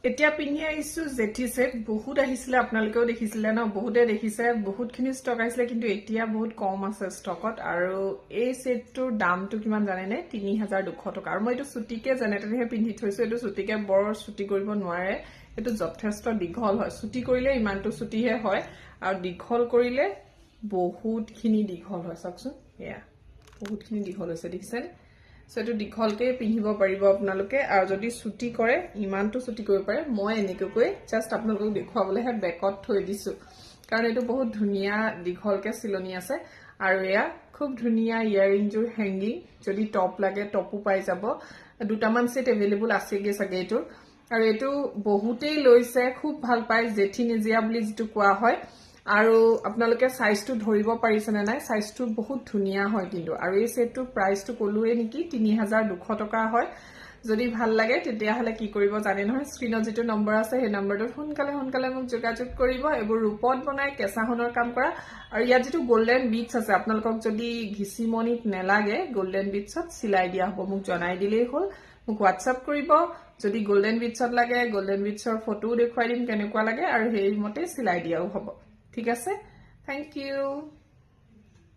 এতিয়া পিন্ধি আহিছো জেঠি সেট বহুত আহিছিলে আপোনালোকেও দেখিছিলে ন বহুতে দেখিছে বহুতখিনি ষ্টক আহিছিলে কিন্তু এতিয়া বহুত কম আছে ষ্টকত আৰু এই সেটটোৰ দামটো কিমান জানে নে 3200 টকা আৰু মই এইটো ছুটিকে জেনেটেৰিহে পিন্ধি থৈছো এইটো ছুটিকে বৰ ছুটি কৰিব নোৱাৰে এইটো যথেষ্ট দীঘল হয় ছুটি কৰিলে ইমানটো ছুটিহে হয় আৰু দীঘল কৰিলে বহুতখিনি দীঘল হয় চাওকচোন এয়া বহুতখিনি দীঘল হৈছে দেখিছেনে সো এটো দীঘলকে পিন্ধিব পাৰিব আপোনালোকে আৰু যদি ছুটি কৰে ইমানটো ছুটি কৰিব পাৰে মই এনেকৈ জাস্ট আপোনালোকক দেখুৱাবলৈহে বেকত থৈ দিছো কাৰণ এটো বহুত ধুনিয়া দীঘলকে চিলনি আছে আৰু এয়া খুব ধুনিয়া ইয়াৰিংজৰ হ্যাঙ্গিং যদি টপ লাগে টপও পাই যাব দুটামান সেট अवेलेबल আছেগে সাগে এটো আৰু এটো বহুতেই লৈছে খুব ভাল পায় জেঠি নেজিয়া বুলি যেটো কোৱা হয় আৰু আপোনালোকে সাইজটো ধৰিব পাৰিছে না নাই সাইজটো বহুত ধুনিয়া হয় কিন্তু আৰু এই সেটটো প্ৰাইসটো কলুৱে নেকি 3200 টকা হয় যদি ভাল লাগে তেতিয়া হলে কি কৰিব জানে নহয় স্ক্ৰিনত যেটো নম্বৰ আছে সেই নম্বৰটো সোনকালে মোক যোগাযোগ কৰিব এবোৰ ৰূপত বনাই কেঁচাহনৰ কাম কৰা আৰু ইয়াত যেটো গোল্ডেন বিটস আছে আপোনালোকক যদি ঘিচিমনিত নেলাগে গোল্ডেন বিটছত সিলাই দিয়া হ'ব মোক জনাই দিলেই হ'ল মোক WhatsApp কৰিব যদি গোল্ডেন বিটছত লাগে গোল্ডেন বিটছৰ ফটো দেখুৱাই দিম কেনেকুৱা লাগে আৰু সেই মতে সিলাই দিয়াও হ'ব ঠিক আছে থ্যাংক ইউ